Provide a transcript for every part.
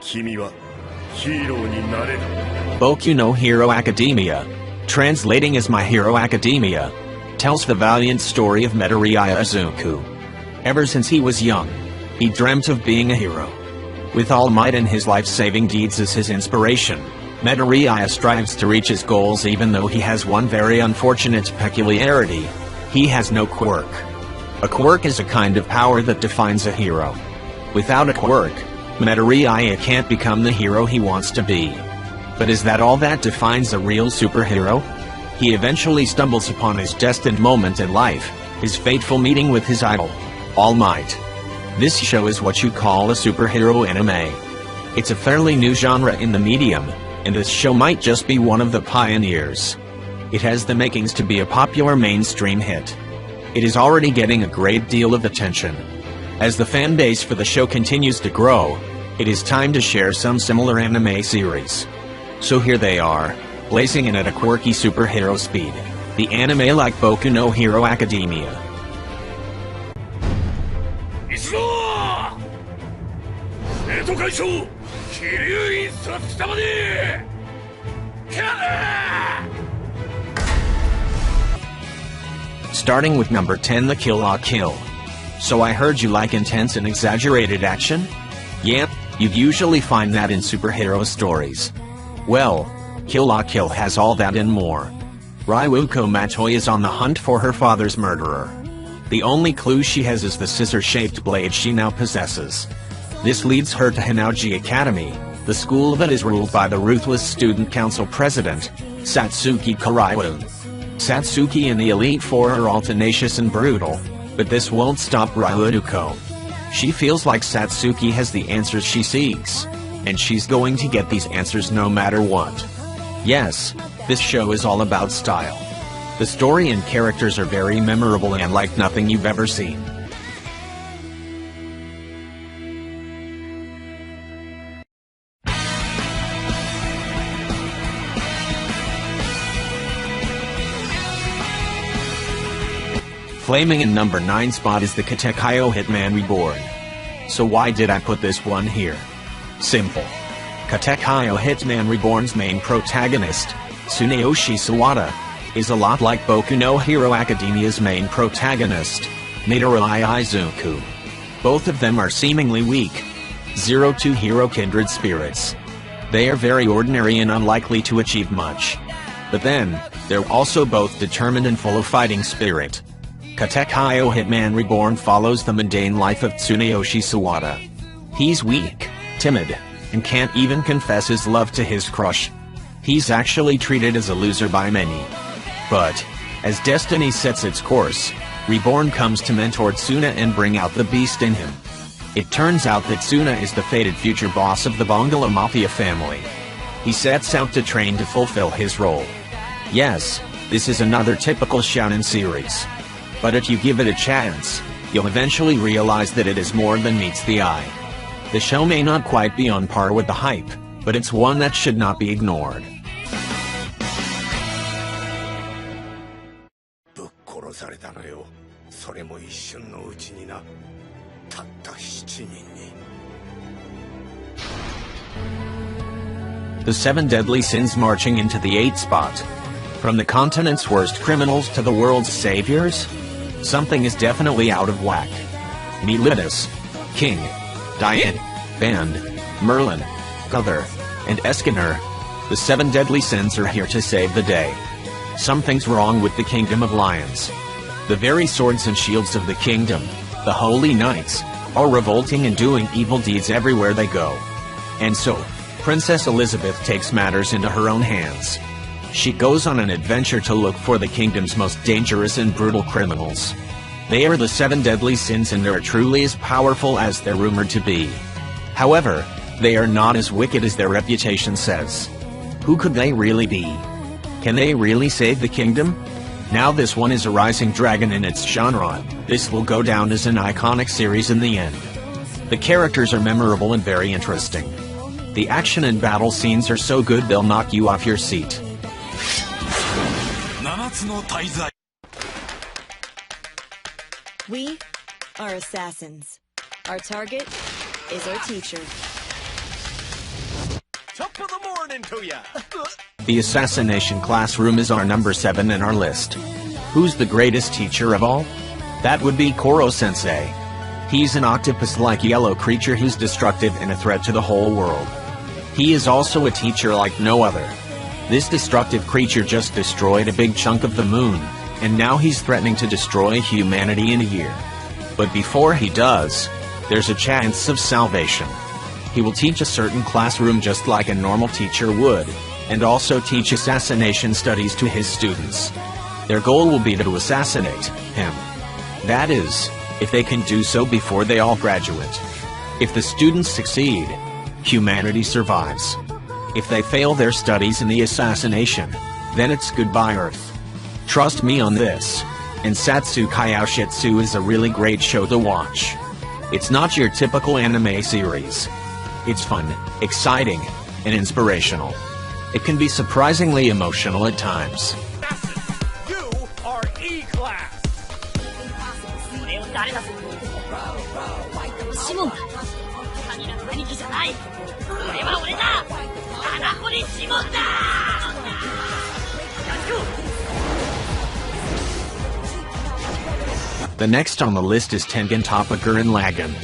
君はヒーローになれる。Boku no Hero Academia, translating as My Hero Academia, tells the valiant story of Midoriya Izuku. Ever since he was young, he dreamt of being a hero. With All Might and his life-saving deeds as his inspiration, Midoriya strives to reach his goals even though he has one very unfortunate peculiarity: he has no quirk. A quirk is a kind of power that defines a hero. Without a quirk, Midoriya can't become the hero he wants to be. But is that all that defines a real superhero? He eventually stumbles upon his destined moment in life, his fateful meeting with his idol, All Might. This show is what you call a superhero anime. It's a fairly new genre in the medium, and this show might just be one of the pioneers. It has the makings to be a popular mainstream hit. It is already getting a great deal of attention. As the fan base for the show continues to grow, it is time to share some similar anime series. So here they are, blazing in at a quirky superhero speed. The anime like Boku no Hero Academia. 一同生徒会長桐生一冊貴様にキャー Starting with number 10, The Kill La Kill. So I heard you like intense and exaggerated action? Yep, you'd usually find that in superhero stories. Well, Kill La Kill has all that and more. Ryuko Matoi is on the hunt for her father's murderer. The only clue she has is the scissor-shaped blade she now possesses. This leads her to Hanaoji Academy, the school that is ruled by the ruthless student council president, Satsuki Kariwa. Satsuki and the Elite Four are all tenacious and brutal, but this won't stop Ryuko. She feels like Satsuki has the answers she seeks, and she's going to get these answers no matter what. Yes, this show is all about style. The story and characters are very memorable and like nothing you've ever seen. Flaming in number 9 spot is the Katekyo Hitman Reborn. So why did I put this one here? Simple. Katekyo Hitman Reborn's main protagonist, Tsuneyoshi Sawada, is a lot like Boku no Hero Academia's main protagonist, Midoriya Izuku. Both of them are seemingly weak, zero-to-hero kindred spirits. They are very ordinary and unlikely to achieve much. But then, they're also both determined and full of fighting spirit. Katekyo Hitman Reborn follows the mundane life of Tsuneyoshi Sawada. He's weak, timid, and can't even confess his love to his crush. He's actually treated as a loser by many. But, as destiny sets its course, Reborn comes to mentor Tsuna and bring out the beast in him. It turns out that Tsuna is the fated future boss of the Bongolo Mafia family. He sets out to train to fulfill his role. Yes, this is another typical shonen series. But if you give it a chance, you'll eventually realize that it is more than meets the eye. The show may not quite be on par with the hype, but it's one that should not be ignored. ぶっ殺されたのよ。それも一瞬のうちにな。たった7人に。The 7 Deadly Sins marching into the 8th spot. From the continent's worst criminals to the world's saviors? Something is definitely out of whack. Meet Lidus, King, Diane, Band, Merlin, Gunther, and Escanor. The 7 Deadly Sins are here to save the day. Something's wrong with the Kingdom of Lions. The very swords and shields of the kingdom, the Holy Knights, are revolting and doing evil deeds everywhere they go. And so, Princess Elizabeth takes matters into her own hands. She goes on an adventure to look for the kingdom's most dangerous and brutal criminals. They are the 7 Deadly Sins and they're truly as powerful as they're rumored to be. However, they are not as wicked as their reputation says. Who could they really be? Can they really save the kingdom? Now this one is a rising dragon in its genre. This will go down as an iconic series in the end. The characters are memorable and very interesting. The action and battle scenes are so good they'll knock you off your seat. We are assassins. Our target is our teacher. Top of the morning to ya! The assassination classroom is our number 7 in our list. Who's the greatest teacher of all? That would be Koro-sensei. He's an octopus-like yellow creature who's destructive and a threat to the whole world. He is also a teacher like no other. This destructive creature just destroyed a big chunk of the moon, and now he's threatening to destroy humanity in a year. But before he does, there's a chance of salvation. He will teach a certain classroom just like a normal teacher would, and also teach assassination studies to his students. Their goal will be to assassinate him. That is, if they can do so before they all graduate. If the students succeed, humanity survives. If they fail their studies in the assassination, then it's goodbye Earth. Trust me on this. And Satsu Kyoshitsu is a really great show to watch. It's not your typical anime series. It's fun, exciting, and inspirational. It can be surprisingly emotional at times. You are E-Class! 俺を誰だとシモンだ神なる兄貴じゃない俺は俺だ花子にシモンだ The next on the list is Tengen Toppa Gurren Lagann.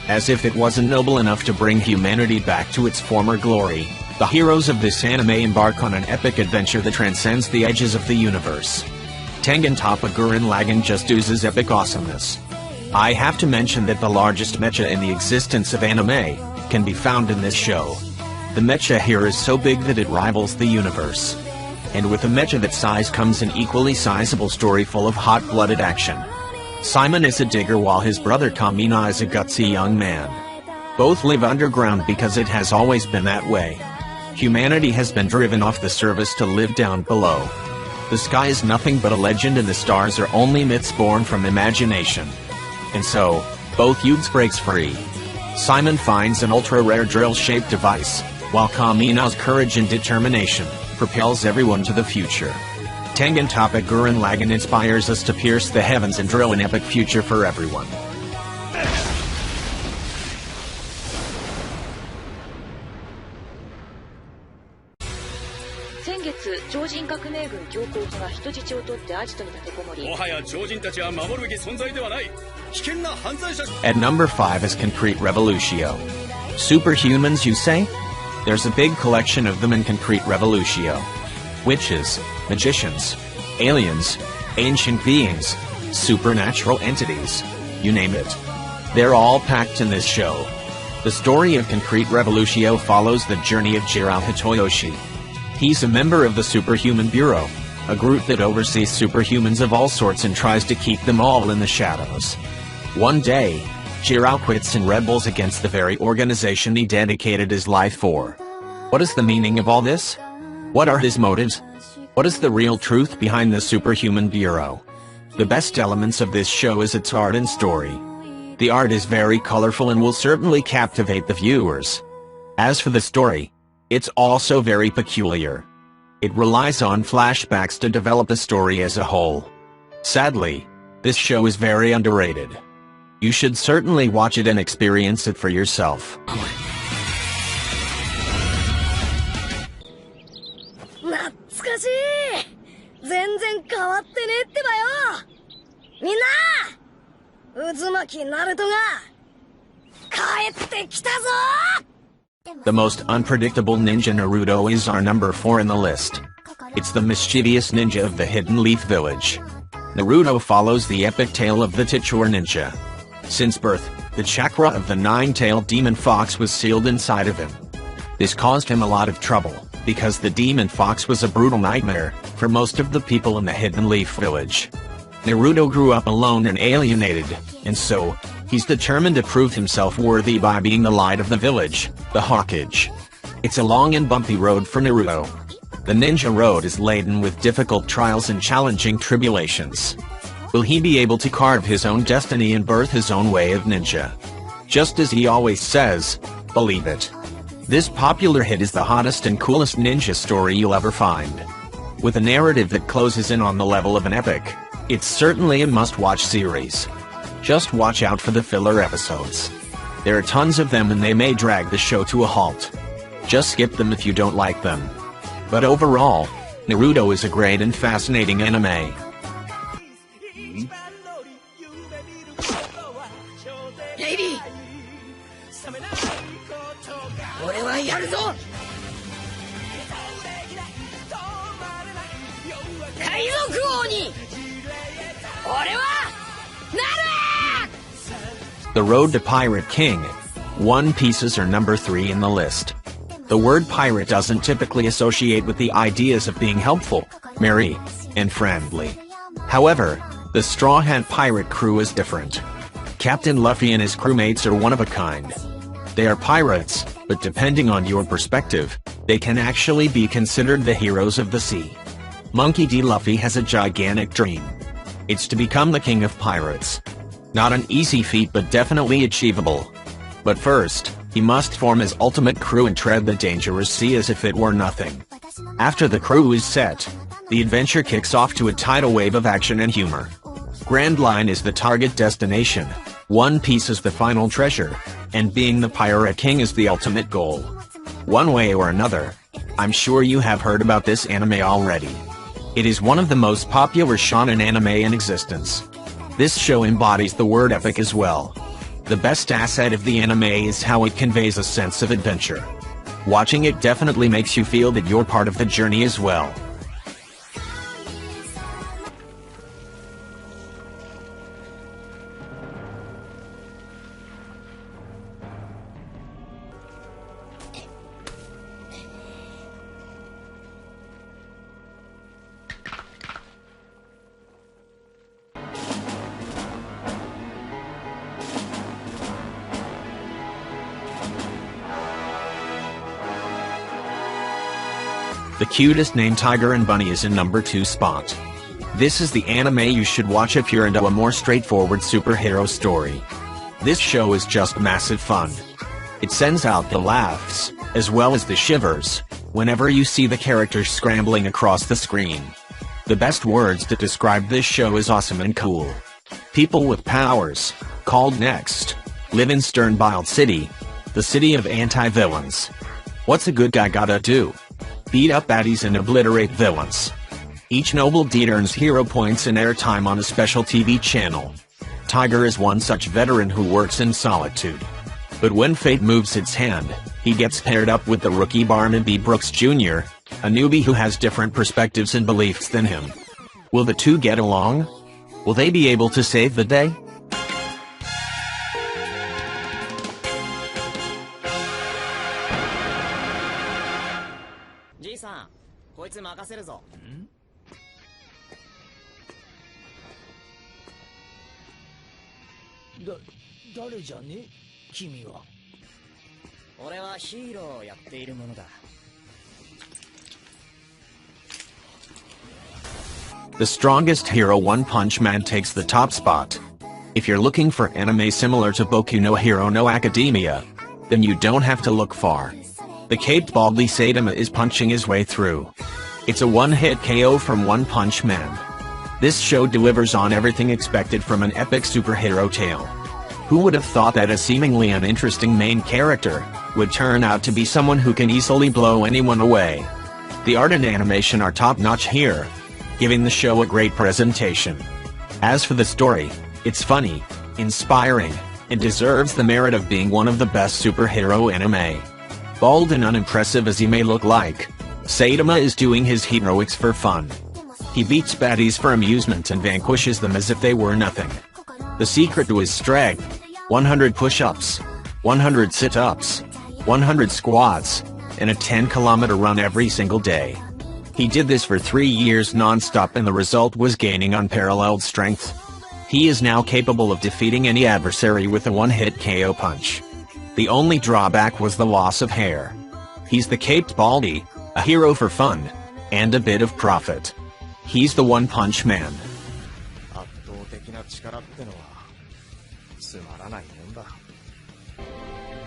As if it wasn't noble enough to bring humanity back to its former glory, the heroes of this anime embark on an epic adventure that transcends the edges of the universe. Tengen Toppa Gurren Lagann just oozes epic awesomeness. I have to mention that the largest mecha in the existence of anime can be found in this show. The mecha here is so big that it rivals the universe. And with a mecha that size comes an equally sizable story full of hot-blooded action. Simon is a digger while his brother Kamina is a gutsy young man. Both live underground because it has always been that way. Humanity has been driven off the surface to live down below. The sky is nothing but a legend and the stars are only myths born from imagination. And so, both youths breaks free. Simon finds an ultra-rare drill-shaped device, while Kamina's courage and determination propels everyone to the future. Tengen Toppa Gurren Lagann inspires us to pierce the heavens and drill an epic future for everyone. At number 5 is Concrete Revolutio. Superhumans, you say? There's a big collection of them in Concrete Revolutio. Witches, magicians, aliens, ancient beings, supernatural entities, you name it. They're all packed in this show. The story of Concrete Revolutio follows the journey of Jirao Hitoyoshi. He's a member of the Superhuman Bureau, a group that oversees superhumans of all sorts and tries to keep them all in the shadows. One day, Jirao quits and rebels against the very organization he dedicated his life for. What is the meaning of all this? What are his motives? What is the real truth behind the Superhuman Bureau? The best elements of this show is its art and story. The art is very colorful and will certainly captivate the viewers. As for the story, it's also very peculiar. It relies on flashbacks to develop the story as a whole. Sadly, this show is very underrated. You should certainly watch it and experience it for yourself. 懐かしい全然変わってねえってばよみんな渦巻きナルトが帰ってきたぞ The most unpredictable ninja Naruto is our number 4 in the list. It's the mischievous ninja of the Hidden Leaf Village. Naruto follows the epic tale of the Titular Ninja. Since birth, the chakra of the nine-tailed demon fox was sealed inside of him. This caused him a lot of trouble, because the demon fox was a brutal nightmare for most of the people in the Hidden Leaf Village. Naruto grew up alone and alienated, and so, he's determined to prove himself worthy by being the light of the village, the Hokage. It's a long and bumpy road for Naruto. The ninja road is laden with difficult trials and challenging tribulations. Will he be able to carve his own destiny and birth his own way of ninja? Just as he always says, believe it. This popular hit is the hottest and coolest ninja story you'll ever find. With a narrative that closes in on the level of an epic, it's certainly a must-watch series. Just watch out for the filler episodes. There are tons of them and they may drag the show to a halt. Just skip them if you don't like them. But overall, Naruto is a great and fascinating anime. レイリー俺はやるぞ海賊王に俺はなる The Road to Pirate King. One Pieces are number 3 in the list. The word pirate doesn't typically associate with the ideas of being helpful, merry, and friendly. However, the Straw Hat Pirate crew is different. Captain Luffy and his crewmates are one of a kind. They are pirates, but depending on your perspective, they can actually be considered the heroes of the sea. Monkey D. Luffy has a gigantic dream. It's to become the king of pirates. Not an easy feat but definitely achievable. But first, he must form his ultimate crew and tread the dangerous sea as if it were nothing. After the crew is set, the adventure kicks off to a tidal wave of action and humor. Grand Line is the target destination, One Piece is the final treasure, and being the Pirate King is the ultimate goal. One way or another, I'm sure you have heard about this anime already. It is one of the most popular shonen anime in existence. This show embodies the word epic as well. The best asset of the anime is how it conveys a sense of adventure. Watching it definitely makes you feel that you're part of the journey as well. The cutest name Tiger and Bunny is in number 2 spot. This is the anime you should watch if you're into a more straightforward superhero story. This show is just massive fun. It sends out the laughs, as well as the shivers, whenever you see the characters scrambling across the screen. The best words to describe this show is awesome and cool. People with powers, called Next, live in Sternbild City, the city of anti-villains. What's a good guy gotta do? Beat up baddies and obliterate villains. Each noble deed earns hero points and airtime on a special TV channel. Tiger is one such veteran who works in solitude. But when fate moves its hand, he gets paired up with the rookie Barnaby Brooks Jr., a newbie who has different perspectives and beliefs than him. Will the two get along? Will they be able to save the day? The strongest hero One Punch Man takes the top spot. If you're looking for anime similar to Boku no Hero no Academia, then you don't have to look far. The caped Baldy Saitama is punching his way through. It's a one-hit KO from One Punch Man. This show delivers on everything expected from an epic superhero tale. Who would have thought that a seemingly uninteresting main character would turn out to be someone who can easily blow anyone away? The art and animation are top-notch here, giving the show a great presentation. As for the story, it's funny, inspiring, and deserves the merit of being one of the best superhero anime. Bald and unimpressive as he may look like, Saitama is doing his heroics for fun. He beats baddies for amusement and vanquishes them as if they were nothing. The secret to his strength: 100 push-ups, 100 sit-ups, 100 squats, and a 10-kilometer run every single day. He did this for 3 years non-stop and the result was gaining unparalleled strength. He is now capable of defeating any adversary with a one-hit KO punch. The only drawback was the loss of hair. He's the caped Baldy, a hero for fun, and a bit of profit. He's the One Punch Man.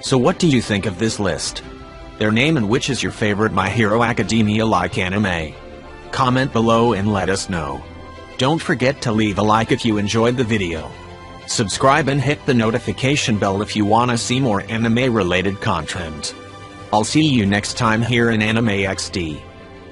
So what do you think of this list? Their name and which is your favorite My Hero Academia-like anime? Comment below and let us know. Don't forget to leave a like if you enjoyed the video. Subscribe and hit the notification bell if you wanna see more anime-related content. I'll see you next time here in Anime XD.